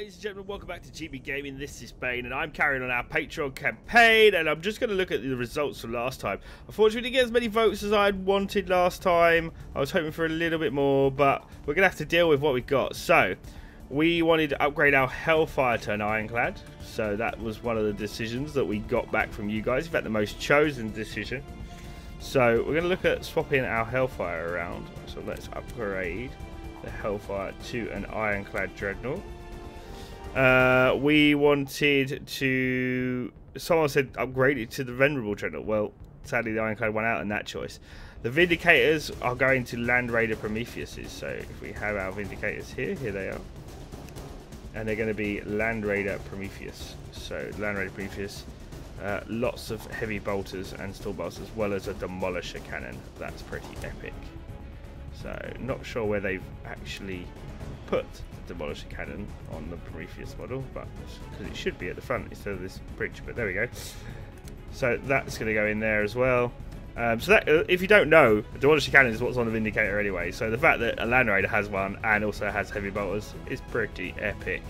Ladies and gentlemen, welcome back to GB Gaming. This is Bane, and I'm carrying on our Patreon campaign, and I'm just going to look at the results from last time. Unfortunately, we didn't get as many votes as I had wanted last time. I was hoping for a little bit more, but we're going to have to deal with what we got. So, we wanted to upgrade our Hellfire to an Ironclad, so that was one of the decisions that we got back from you guys. In fact, the most chosen decision. So, we're going to look at swapping our Hellfire around. So, let's upgrade the Hellfire to an Ironclad Dreadnought. We wanted to... Someone said upgrade it to the Venerable Dreadnought. Well, sadly the Ironclad went out in that choice. The Vindicators are going to Land Raider Prometheuses. So if we have our Vindicators here they are. And they're going to be Land Raider Prometheus. So Land Raider Prometheus, lots of heavy bolters and steel bolts, as well as a Demolisher Cannon. That's pretty epic. So not sure where they've actually put the Demolisher Cannon on the Prometheus model, but because it should be at the front instead of this bridge. But there we go. So that's going to go in there as well. So that, if you don't know, the Demolisher Cannon is what's on the Vindicator anyway. So the fact that a Land Raider has one and also has heavy bolters is pretty epic.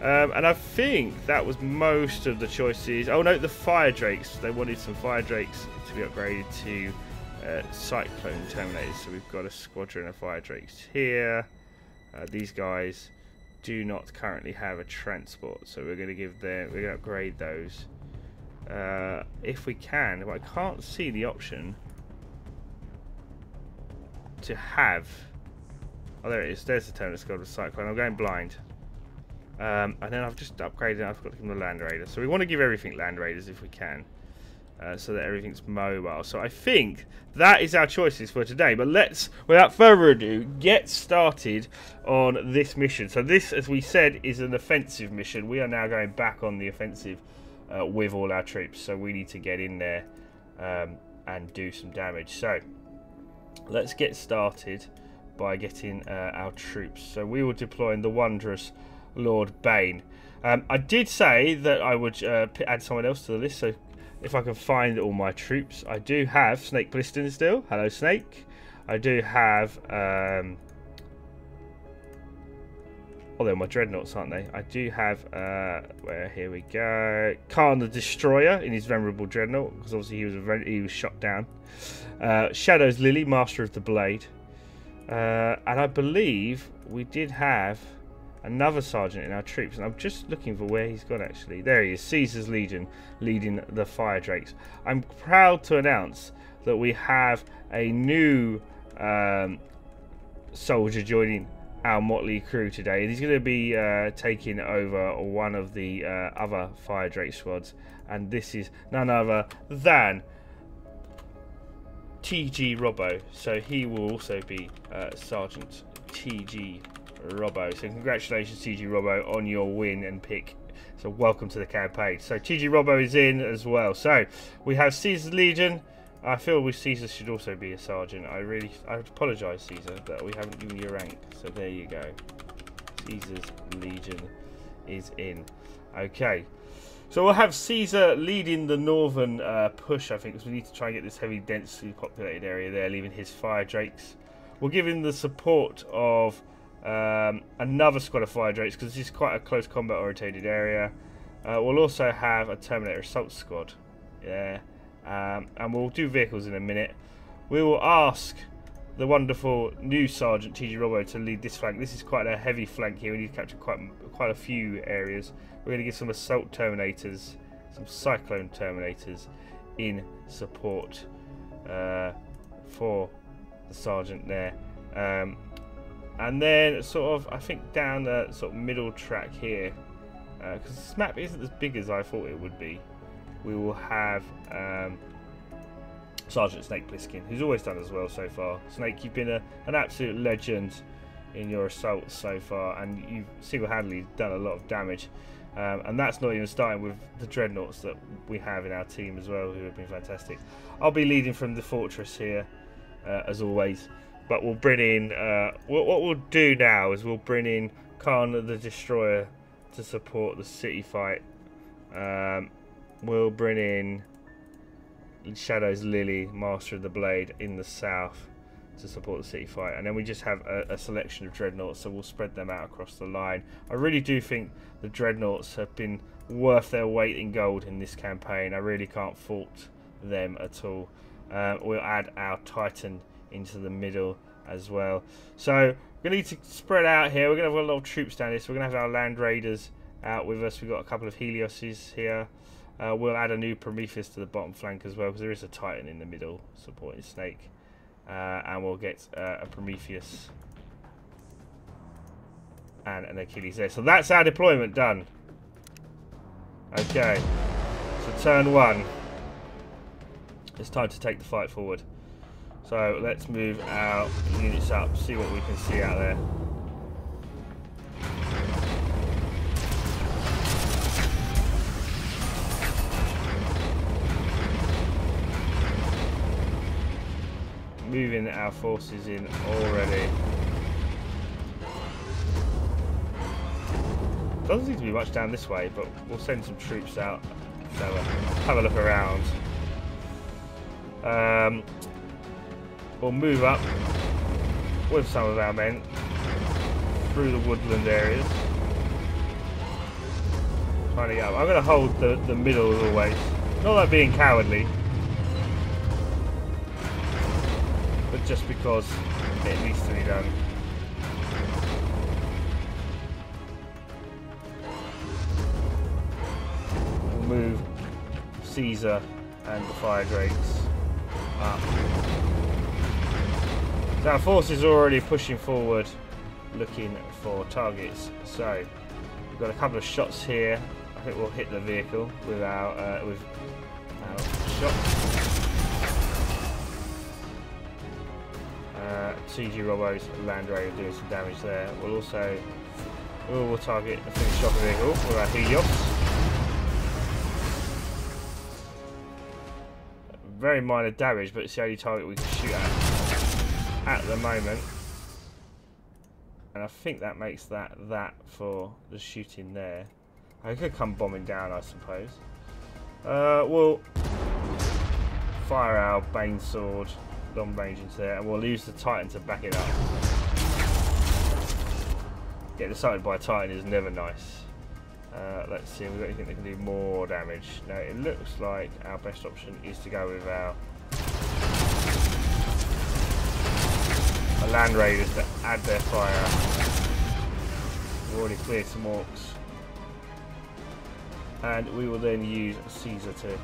And I think that was most of the choices. Oh no, the Fire Drakes. They wanted some Fire Drakes to be upgraded to Cyclone Terminators. So we've got a squadron of Fire Drakes here. These guys do not currently have a transport, so we're going to give them. We're going to upgrade those if we can. But I can't see the option to have. Oh, there it is. There's the Terminus Squad with Cyclone. I'm going blind. And then I've just upgraded. I've got to give them the Land Raider. So we want to give everything Land Raiders if we can. So that everything's mobile. So I think that is our choices for today. But let's, without further ado, get started on this mission. So this, as we said, is an offensive mission. We are now going back on the offensive with all our troops. So we need to get in there and do some damage. So let's get started by getting our troops. So we will deploy in the wondrous Lord Bane. I did say that I would add someone else to the list. So if I can find all my troops, I do have Snake Plissken still. Hello, Snake. I do have. Oh, they're my dreadnoughts, aren't they? I do have. Where here we go. Khan the Destroyer in his venerable dreadnought, because obviously he was shot down. ShadowsLilly, Master of the Blade, and I believe we did have another sergeant in our troops, and I'm just looking for where he's gone actually. There he is, Caesar's Legion, leading the Fire Drakes. I'm proud to announce that we have a new soldier joining our motley crew today, and he's going to be taking over one of the other Fire Drake squads, and this is none other than TGROBBO. So he will also be Sergeant TGROBBO. So congratulations, TGROBBO, on your win and pick. So welcome to the campaign. So TGROBBO is in as well. So we have Caesar's Legion. I feel with Caesar should also be a sergeant. I apologise, Caesar, that we haven't given you a rank. So there you go. Caesar's Legion is in. Okay. So we'll have Caesar leading the northern push, I think, because we need to try and get this heavy, densely populated area there, leaving his Fire Drakes. We'll give him the support of another squad of Fire Drakes, because this is quite a close combat orientated area. We'll also have a Terminator Assault Squad, and we'll do vehicles in a minute. We will ask the wonderful new Sergeant TGROBBO to lead this flank. This is quite a heavy flank here. We need to capture quite a few areas. We're going to get some Assault Terminators, some Cyclone Terminators in support for the Sergeant there. And then sort of, I think down the sort of middle track here, because this map isn't as big as I thought it would be, we will have Sergeant Snake Plisken, who's always done as well so far. Snake, you've been an absolute legend in your assaults so far, and you've single-handedly done a lot of damage. And that's not even starting with the dreadnoughts that we have in our team as well, who have been fantastic. I'll be leading from the fortress here, as always. But we'll bring in, what we'll do now is we'll bring in Khan the Destroyer to support the city fight. We'll bring in ShadowsLilly, Master of the Blade, in the south to support the city fight, and then we just have a selection of dreadnoughts, so we'll spread them out across the line. I really do think the dreadnoughts have been worth their weight in gold in this campaign. I really can't fault them at all. We'll add our Titan into the middle as well. So we're going to need to spread out here. We're going to have a lot of troops down here, so we're going to have our Land Raiders out with us. We've got a couple of Helioses here. We'll add a new Prometheus to the bottom flank as well, because there is a Titan in the middle supporting Snake. And we'll get a Prometheus and an Achilles there. So that's our deployment done. Okay, so turn 1. It's time to take the fight forward. So let's move our units up, see what we can see out there. Moving our forces in already. Doesn't seem to be much down this way, but we'll send some troops out to have a look around. We'll move up with some of our men through the woodland areas. Trying to get up. I'm going to hold the middle as always. Not that being cowardly, but just because it needs to be done. We'll move Caesar and the Fire Drakes up. So our forces are already pushing forward, looking for targets. So we've got a couple of shots here. I think we'll hit the vehicle with our shots. TGROBBO's Land Raider doing some damage there. We'll target a finished off vehicle with our Helios. Very minor damage, but it's the only target we can shoot at the moment. And I think that makes that for the shooting there. I could come bombing down, I suppose. We'll fire our Bane Sword long range into there, and we'll use the Titan to back it up. Getting sighted by a Titan is never nice. Let's see if we've got anything that can do more damage. No, it looks like our best option is to go with our Land Raiders to add their fire. We've already cleared some orcs. And we will then use Caesar to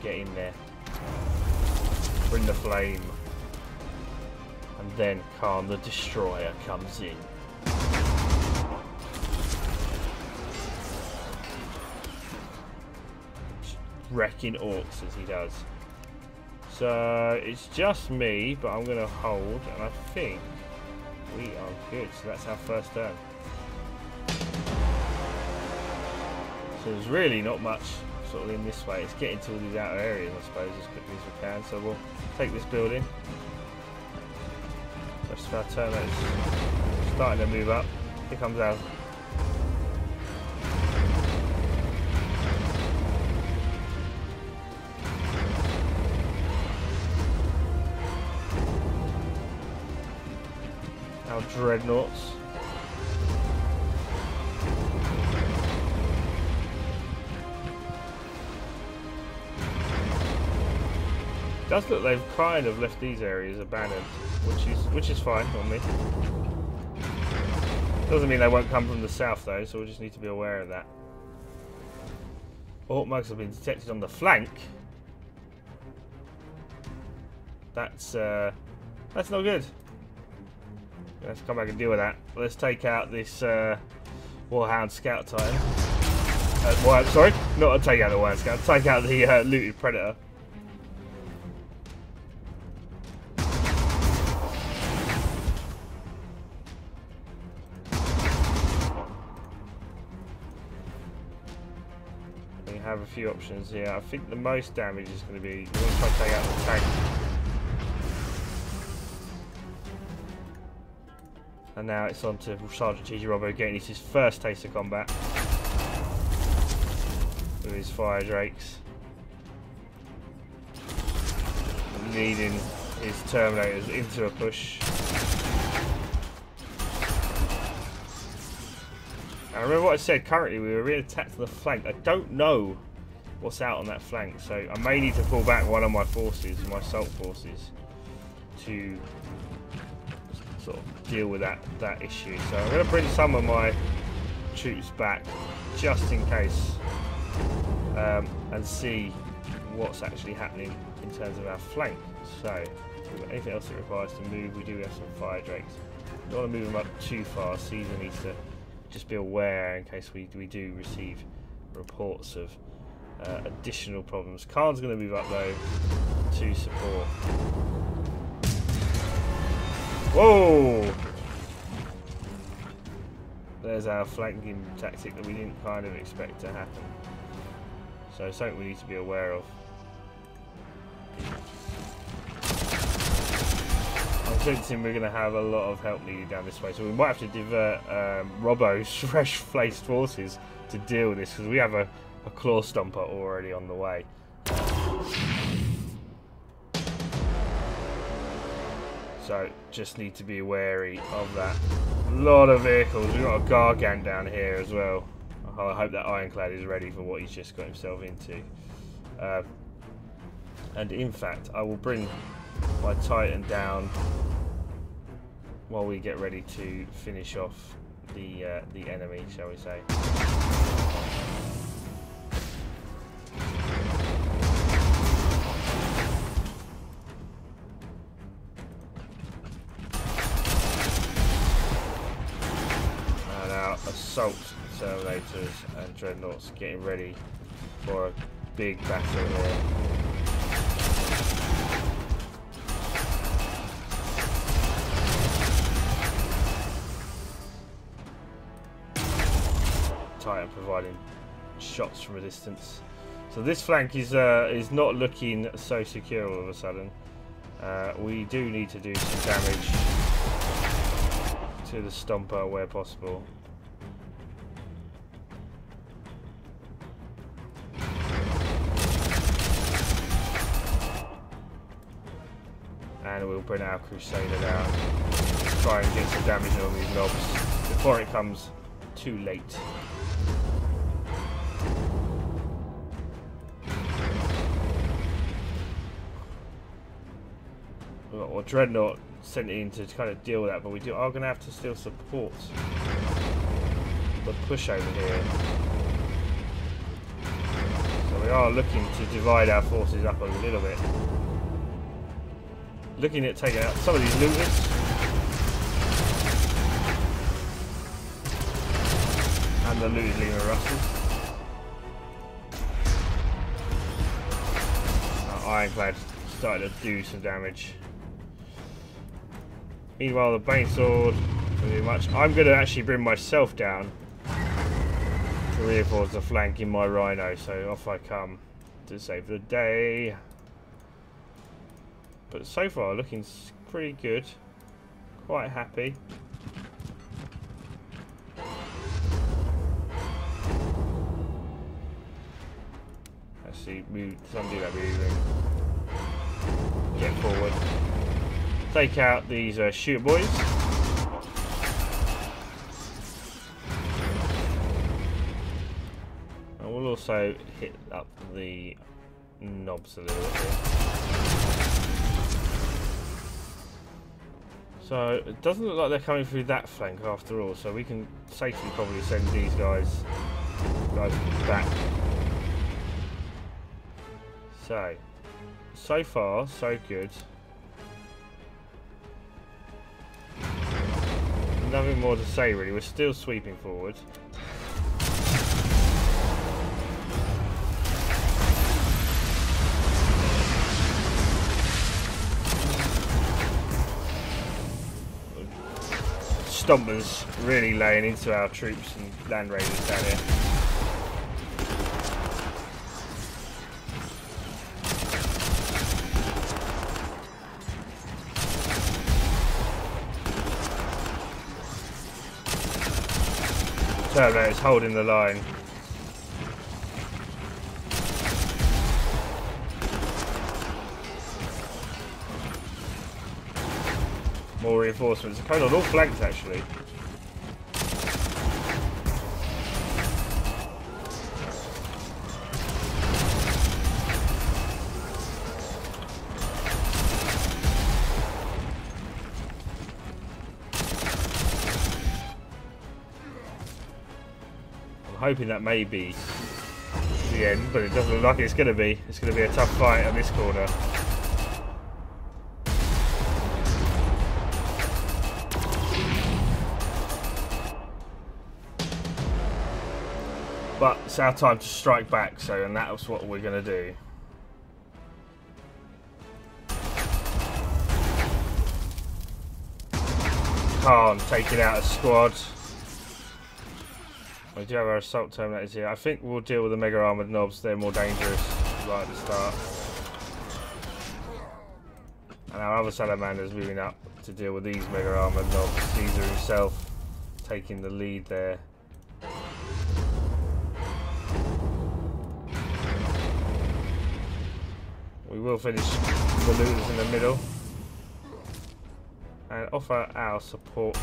get in there. Bring the flame. And then Khan the Destroyer comes in. Wrecking orcs as he does. So it's just me, but I'm going to hold, and I think we are good. So that's our first turn. So there's really not much sort of in this way. It's getting to all these outer areas, I suppose, as quickly as we can. So we'll take this building. Rest of our turn is starting to move up. Here comes our dreadnoughts. It does look they've kind of left these areas abandoned, which is fine on me. Doesn't mean they won't come from the south though, so we just need to be aware of that. Orc mugs have been detected on the flank. That's not good. Let's come back and deal with that. Let's take out this Warhound Scout Titan. Sorry, not take out the Warhound Scout. Take out the Looted Predator. We have a few options here. I think the most damage is going to be. We're going to try to take out the tank. And now it's on to Sergeant TGROBBO getting his first taste of combat with his Fire Drakes. Needing his Terminators into a push. I remember what I said, currently we were being attacked to the flank. I don't know what's out on that flank, so I may need to pull back one of my forces, my assault forces, to sort of deal with that issue. So I'm going to bring some of my troops back just in case, and see what's actually happening in terms of our flank. So if we've got anything else that requires to move, we do have some fire drakes. Don't want to move them up too far. Caesar needs to just be aware in case we do receive reports of additional problems. Khan's going to move up though to support. Whoa! There's our flanking tactic that we didn't kind of expect to happen. So something we need to be aware of. I'm sensing we're going to have a lot of help needed down this way, so we might have to divert Robbo's fresh-faced forces to deal with this, because we have a claw stomper already on the way. So just need to be wary of that. A lot of vehicles. We've got a Gargant down here as well. I hope that Ironclad is ready for what he's just got himself into. And in fact, I will bring my Titan down while we get ready to finish off the enemy, shall we say. And our assault Terminators and Dreadnoughts getting ready for a big battle here. Titan providing shots from a distance. So this flank is not looking so secure all of a sudden. We do need to do some damage to the Stomper where possible. And we'll bring our Crusader down, try and get some damage on these knobs before it comes too late. Well, Dreadnought sent in to kind of deal with that, but we are going to have to still support the push over here. So we are looking to divide our forces up a little bit. Looking at taking out some of these looters. And the loot Lima Russes. Our Ironclad started to do some damage. Meanwhile, the Bane Sword doesn't do much. I'm going to actually bring myself down to reinforce the flank in my Rhino, so off I come to save the day. But so far, looking pretty good. Quite happy. Let's see, some do that moving. Get forward. Take out these shooter boys. And we'll also hit up the knobs a little bit here. So it doesn't look like they're coming through that flank after all, so we can safely probably send these guys back. So far so good. Nothing more to say really, we're still sweeping forward. Stompers really laying into our troops and land raiders down here. Terminator's holding the line. More reinforcements. They're coming on all flanks actually. I'm hoping that may be the end, but it doesn't look like it's going to be. It's going to be a tough fight on this corner. But it's our time to strike back, and that's what we're going to do. Khan taking out a squad. We do have our assault terminators here. I think we'll deal with the mega armoured knobs. They're more dangerous right at the start. And our other salamander's moving up to deal with these mega armoured knobs. Caesar himself taking the lead there. We will finish the looters in the middle and offer our support to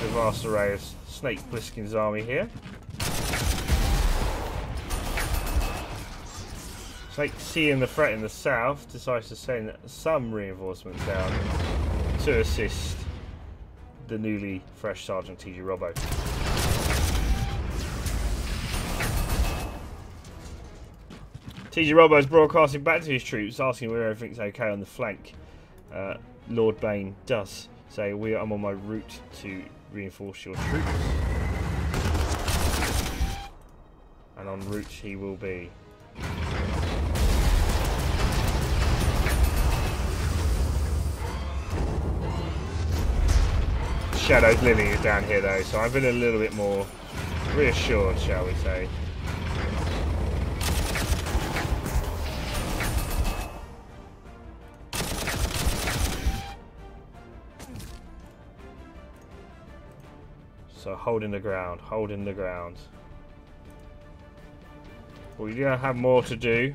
the vast array of Snake Plissken's army here. Snake, seeing the threat in the south, decides to send some reinforcements down to assist the newly fresh Sergeant TGROBBO. TGROBBO is broadcasting back to his troops, asking whether everything's okay on the flank. Lord Bane does say, I'm on my route to reinforce your troops. And en route he will be. ShadowsLilly is down here though, so I've been a little bit more reassured, shall we say. So holding the ground, holding the ground. We do have more to do.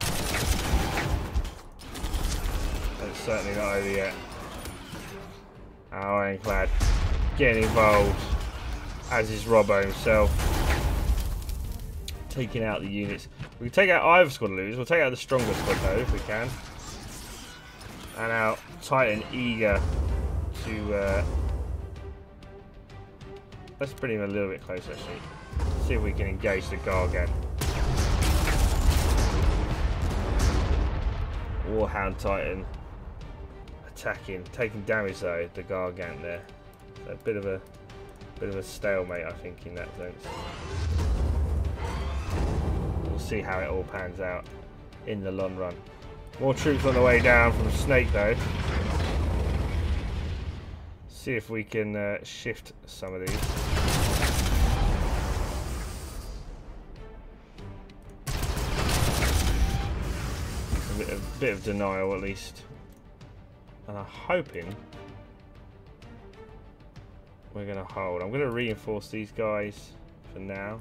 And it's certainly not over yet. Our ironclad getting involved, as is Robbo himself. Taking out the units. We can take out either squad of looters. We'll take out the stronger squad though, if we can. And our Titan eager to... let's bring him a little bit closer actually. See if we can engage the Gargant. Warhound Titan attacking, taking damage though, the Gargant there. So a bit of a stalemate I think in that sense. We'll see how it all pans out in the long run. More troops on the way down from Snake though. See if we can shift some of these. A bit of denial at least. And I'm hoping we're going to hold. I'm going to reinforce these guys for now.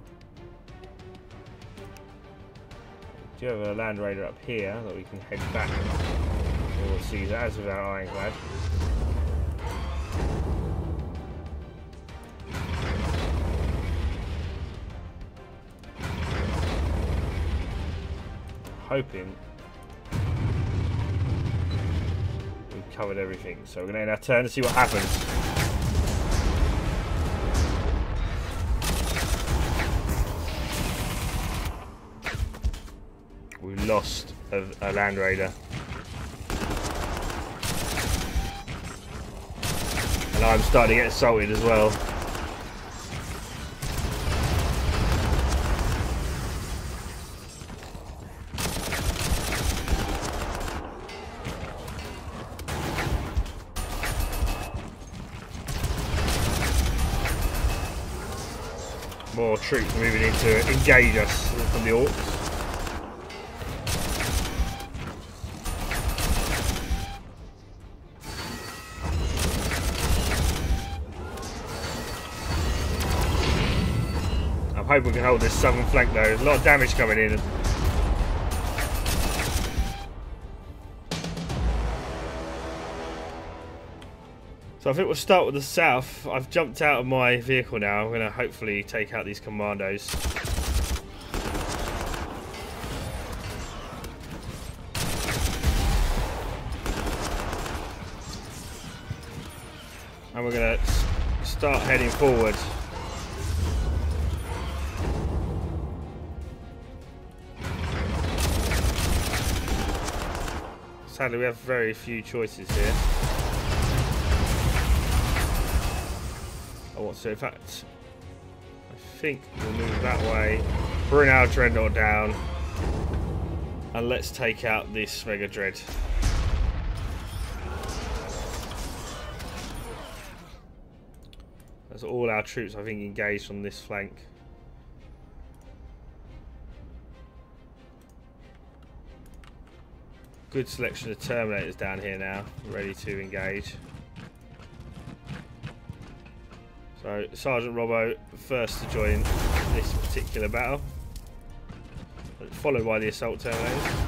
We do have a Land Raider up here that we can head back towards Caesar, as with our ironclad. Hoping we've covered everything, so we're going to end our turn to see what happens. We lost a Land Raider, and I'm starting to get assaulted as well. More troops moving in to engage us from the orcs. I'm hoping we can hold this southern flank though. There's a lot of damage coming in. So I think we'll start with the south. I've jumped out of my vehicle now. I'm going to hopefully take out these commandos. And we're going to start heading forward. Sadly, we have very few choices here. In fact, I think we'll move that way, bring our Dreadnought down, and let's take out this Mega Dread. That's all our troops, I think, engaged on this flank. Good selection of Terminators down here now, ready to engage. So, Sergeant Robbo first to join this particular battle, followed by the Assault Terminators.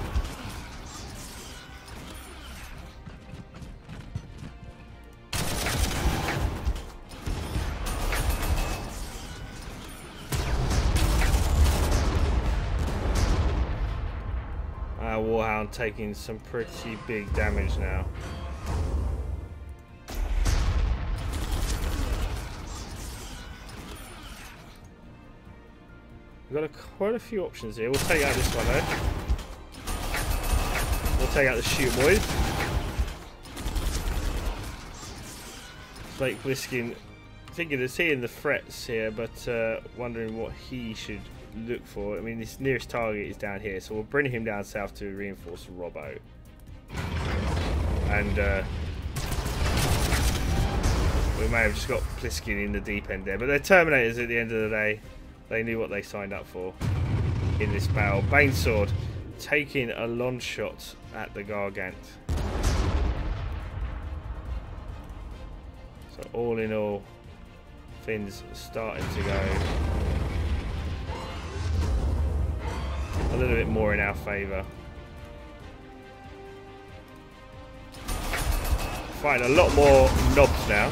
Our Warhound taking some pretty big damage now. We've got quite a few options here. We'll take out this one though. We'll take out the shoot boys. Like Plissken, thinking of seeing the threats here, but wondering what he should look for. I mean, this nearest target is down here, so we'll bring him down south to reinforce Robbo. And we may have just got Plisken in the deep end there, but they're Terminators at the end of the day. They knew what they signed up for in this battle. Bane Sword taking a long shot at the Gargant. So all in all, things starting to go a little bit more in our favour. Fighting a lot more knobs now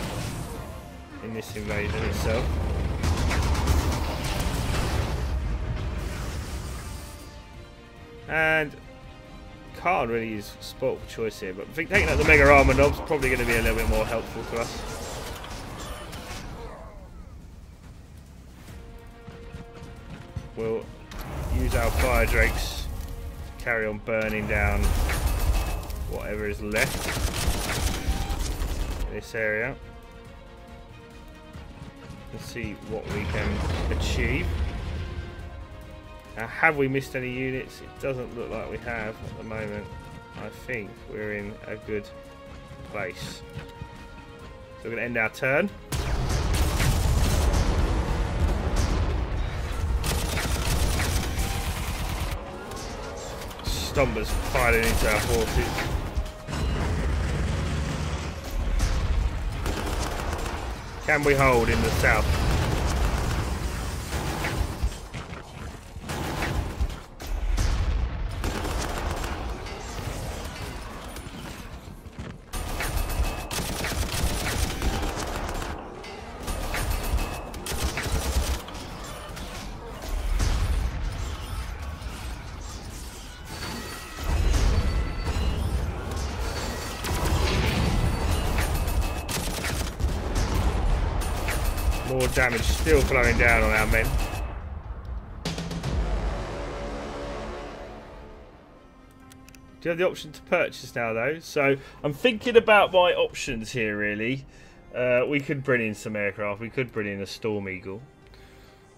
in this invasion itself. And can't really use spot for choice here, but I think taking out the Mega Armor knob's probably going to be a little bit more helpful to us. We'll use our Fire Drakes to carry on burning down whatever is left in this area. Let's see what we can achieve. Now, have we missed any units? It doesn't look like we have at the moment. I think we're in a good place. So we're going to end our turn. Stompers firing into our forces. Can we hold in the south? More damage still flowing down on our men. Do you have the option to purchase now though? So I'm thinking about my options here really. We could bring in some aircraft, we could bring in a Storm Eagle,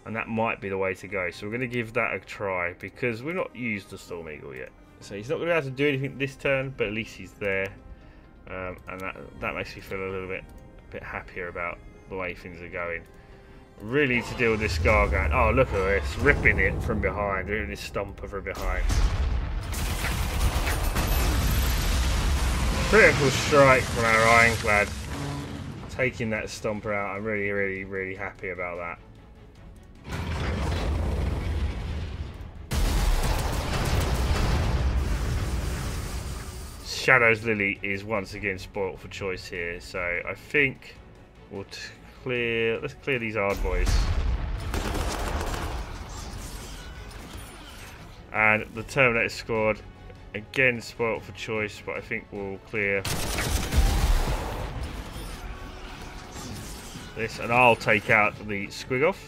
and that might be the way to go. So we're going to give that a try because we've not used the Storm Eagle yet. So he's not going to be able to do anything this turn, but at least he's there, and that makes me feel a little bit happier about the way things are going. Really to deal with this Gargant. Oh, look at this, ripping it from behind, doing this stomper from behind. Critical strike from our Ironclad, taking that stomper out. I'm really happy about that. ShadowsLilly is once again spoilt for choice here, so I think we'll clear. Let's clear these hard boys. And the Terminator squad, again spoilt for choice, but I think we'll clear this, and I'll take out the squig off.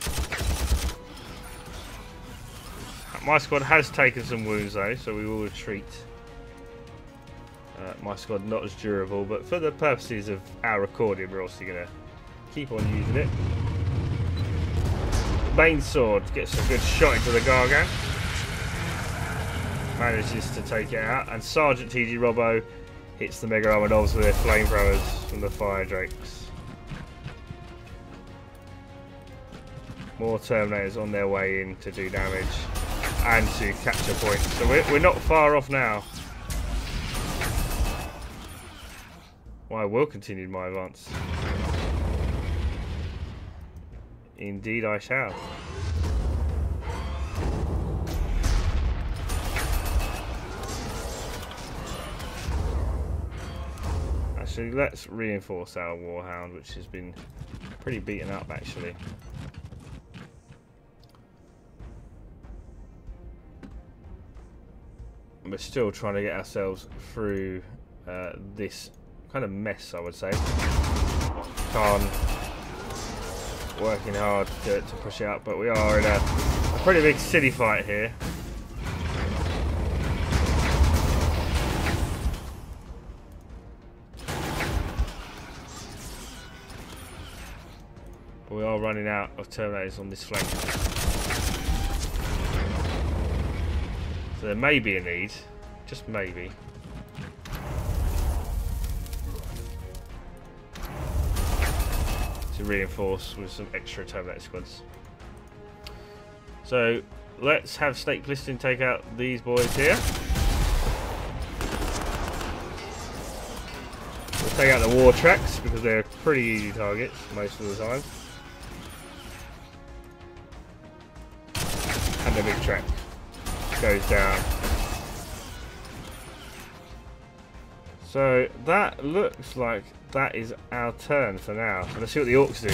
My squad has taken some wounds though, so we will retreat. My squad not as durable, but for the purposes of our recording, we're obviously going to keep on using it. Bane sword gets a good shot into the Gargan. Manages to take it out, and Sergeant TGROBBO hits the Mega Armor Knobs with their flamethrowers from the Fire Drakes. More Terminators on their way in to do damage and to capture points. So we're not far off now. Well, I will continue my advance. Indeed I shall. Actually, let's reinforce our Warhound, which has been pretty beaten up actually. We're still trying to get ourselves through this kind of mess, I would say. Khan working hard to push it up, but we are in a pretty big city fight here. But we are running out of Terminators on this flank. So there may be a need, just maybe. To reinforce with some extra Terminator squads. So let's have Snake Plissken take out these boys here. We'll take out the war tracks because they're pretty easy targets most of the time. And the big track goes down. So that looks like that is our turn for now. So let's see what the orcs do.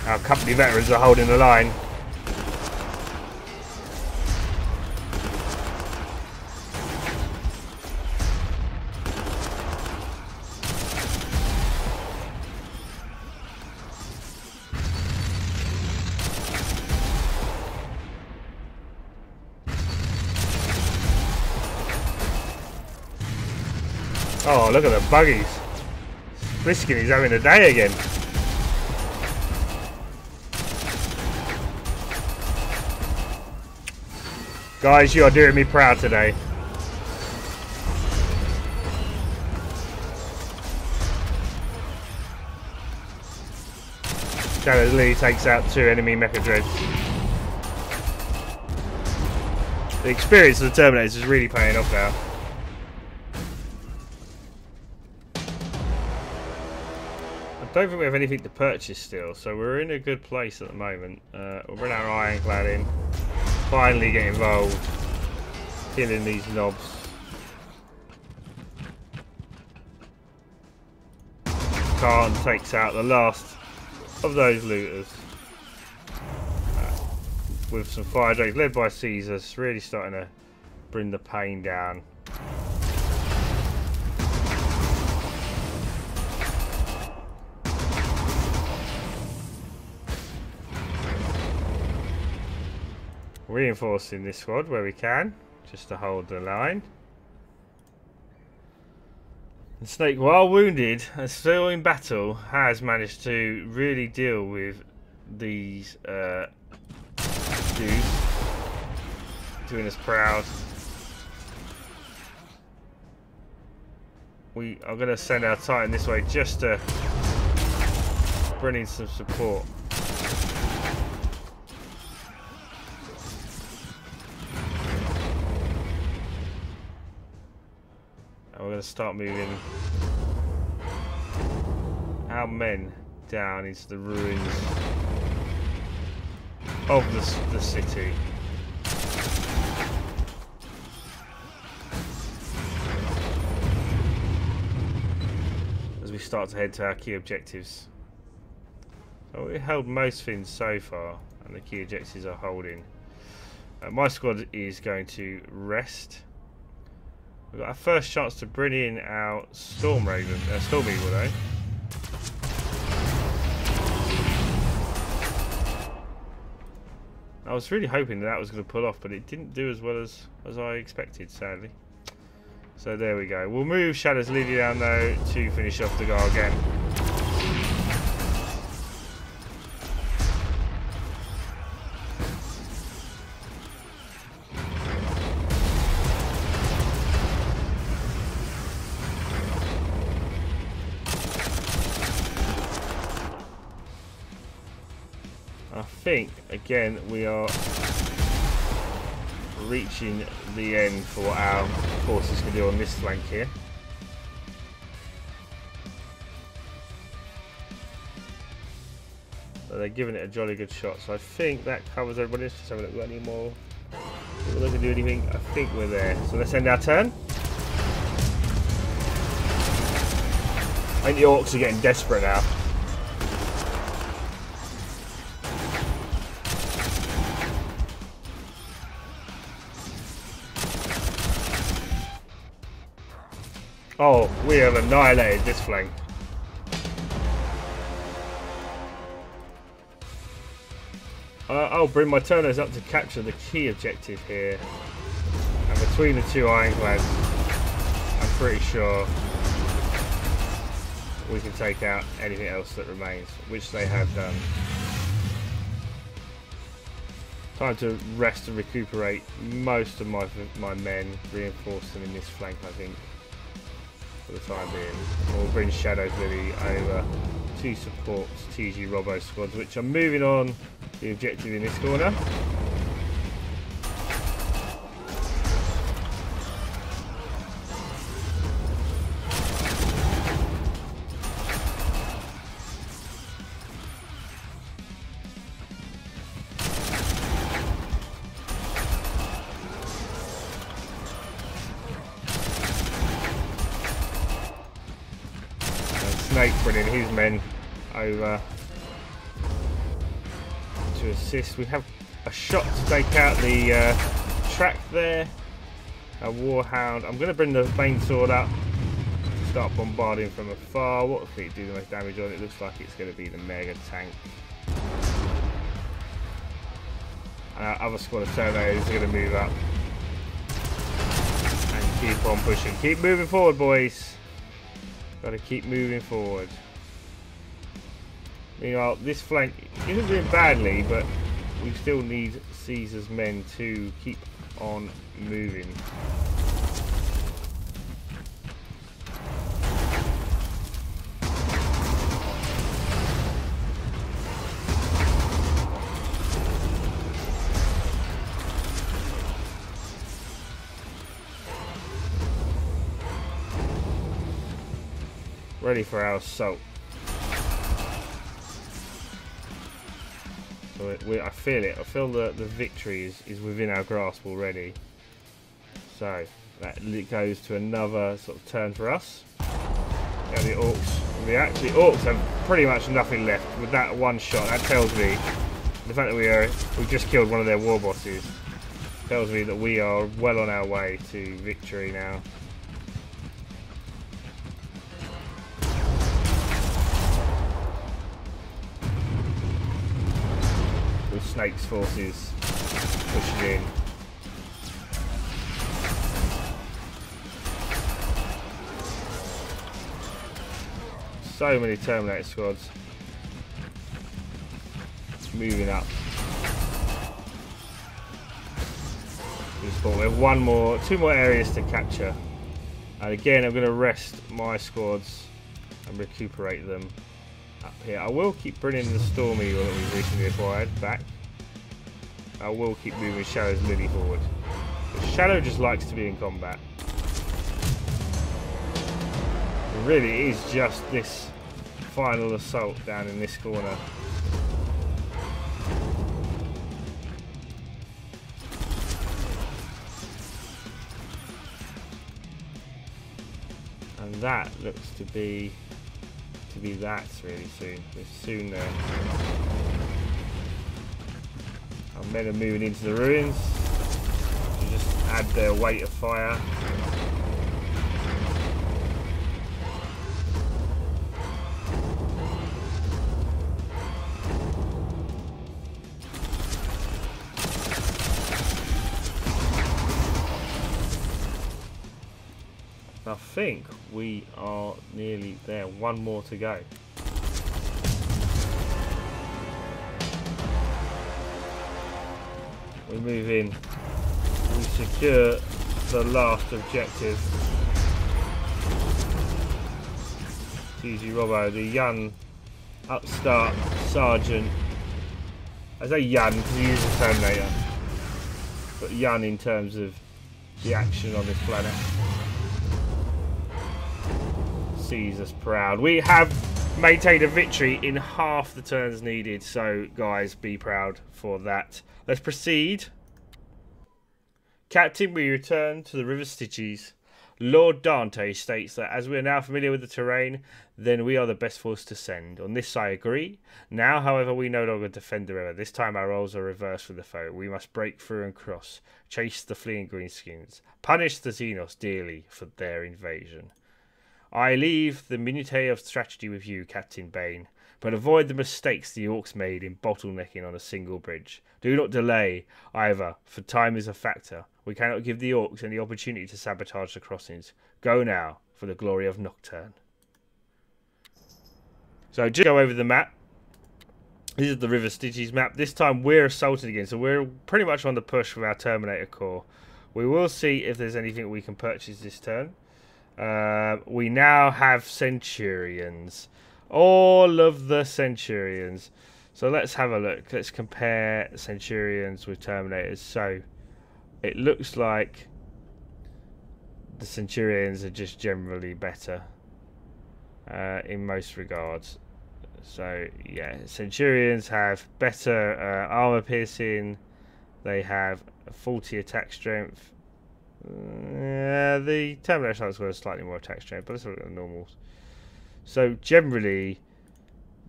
Our company veterans are holding the line. Oh, look at the buggies. Plisken is having a day again. Guys, you are doing me proud today. ShadowsLilly takes out 2 enemy mecha dreads. The experience of the Terminators is really paying off now. I don't think we have anything to purchase still, so we're in a good place at the moment. We'll run our Ironclad in, finally get involved, killing these knobs. Khan takes out the last of those looters. With some Fire Drakes led by Caesars, really starting to bring the pain down. Reinforcing this squad where we can, just to hold the line. The Snake, while wounded and still in battle, has managed to really deal with these dudes, doing us proud. We are going to send our Titan this way just to bring in some support. We're going to start moving our men down into the ruins of the city. As we start to head to our key objectives. So we held most things so far, and the key objectives are holding. My squad is going to rest. We've got our first chance to bring in our Storm Eagle though. I was really hoping that was going to pull off, but it didn't do as well as I expected, sadly. So there we go. We'll move Shadowslily down though to finish off the guy again. I think again we are reaching the end for what our forces can do on this flank here. So they're giving it a jolly good shot, so I think that covers everybody. Let's just have a look. Got any more? We're not going to do anything. I think we're there. So let's end our turn. I think the orcs are getting desperate now. Oh, we have annihilated this flank. I'll bring my turners up to capture the key objective here. And between the two ironclads, I'm pretty sure we can take out anything else that remains, which they have done. Time to rest and recuperate most of my men, reinforce them in this flank, I think. For the time being, we'll bring Shadowslily over to support TGROBBO squads, which are moving on the objective in this corner. Snake bringing his men over to assist. We have a shot to take out the track there. A Warhound. I'm going to bring the Bane Sword up, start bombarding from afar. What will it do the most damage on? It looks like it's going to be the Mega Tank. And our other squad of Terminators are going to move up and keep on pushing. Keep moving forward, boys. Got to keep moving forward. Meanwhile, this flank isn't doing badly, but we still need Caesar's men to keep on moving. Ready for our assault. So I feel it. I feel the victory is within our grasp already. So that goes to another sort of turn for us. Now the orcs. The orcs have pretty much nothing left with that one shot. That tells me the fact that we just killed one of their war bosses tells me that we are well on our way to victory now. Snake's forces pushing in. So many Terminator squads moving up. We have two more areas to capture, and again I'm going to rest my squads and recuperate them up here. I will keep bringing the Storm Eagle that we've recently acquired back. I will keep moving Shadowslily forward. But Shadow just likes to be in combat. It really is just this final assault down in this corner. And that looks to be that really soon. We're soon there. Our men are moving into the ruins to just add their weight of fire. I think we are nearly there. One more to go. We move in. We secure the last objective. TGROBBO, the young upstart sergeant. I say young because he is a Terminator, but young in terms of the action on this planet. Sees us proud. We have maintained a victory in half the turns needed, so guys, be proud for that. Let's proceed. Captain, we return to the River Stygies. Lord Dante states that as we are now familiar with the terrain, then we are the best force to send. On this I agree. Now, however, we no longer defend the river. This time our roles are reversed for the foe. We must break through and cross, chase the fleeing greenskins, punish the Xenos dearly for their invasion. I leave the minutiae of strategy with you, Captain Bane, but avoid the mistakes the Orcs made in bottlenecking on a single bridge. Do not delay, either, for time is a factor. We cannot give the Orcs any opportunity to sabotage the crossings. Go now, for the glory of Nocturne. So, just go over the map. This is the River Stygies map. This time we're assaulted again, so we're pretty much on the push with our Terminator Corps. We will see if there's anything we can purchase this turn. We now have Centurions. All of the Centurions. So let's have a look. Let's compare Centurions with Terminators. So it looks like the Centurions are just generally better in most regards. So yeah, Centurions have better armor piercing. They have 40 attack strength. The Terminator has got a slightly more attack strength, but let's look at the normals. So generally,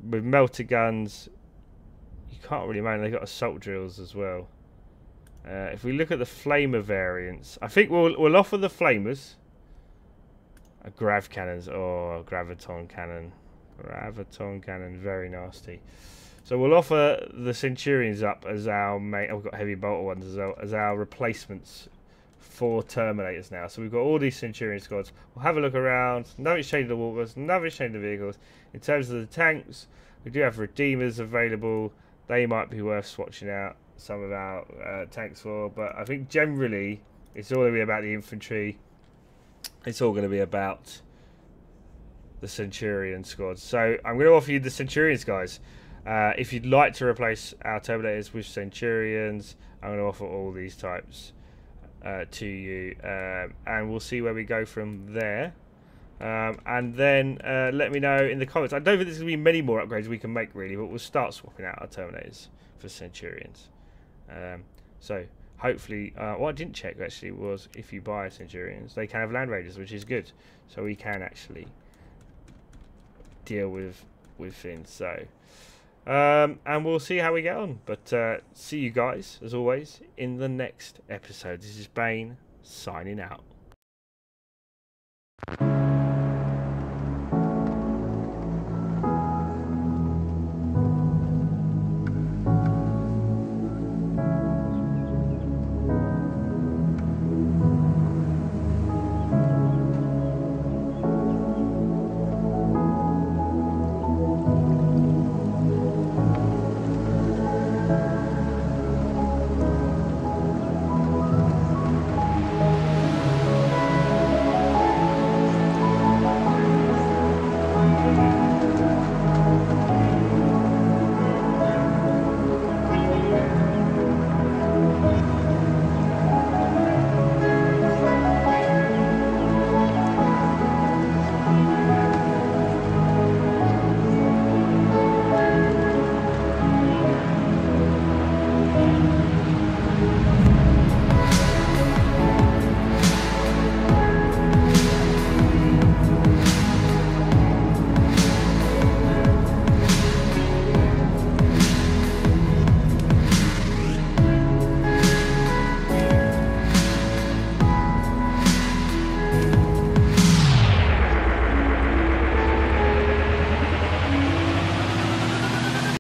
with melter guns, you can't really mind. They've got assault drills as well. If we look at the flamer variants, I think we'll offer the flamers grav cannons or graviton cannon. Graviton cannon, very nasty. So we'll offer the Centurions up as our main. Oh, we've got heavy bolter ones as our replacements for Terminators now. So we've got all these Centurion squads. We'll have a look around. Nothing's changed the walkers, nothing's changed the vehicles. In terms of the tanks, we do have Redeemers available. They might be worth swatching out some of our tanks for, but I think generally it's all going to be about the infantry. It's all going to be about the Centurion squads. So I'm going to offer you the Centurions, guys. If you'd like to replace our Terminators with Centurions, I'm going to offer all these types to you, and we'll see where we go from there. And then let me know in the comments. I don't think there's going to be many more upgrades we can make really, but we'll start swapping out our Terminators for Centurions. So hopefully, what I didn't check actually was if you buy Centurions, they can have Land Raiders, which is good. So we can actually deal with things. So and we'll see how we get on. But see you guys, as always, in the next episode. This is Bane, signing out.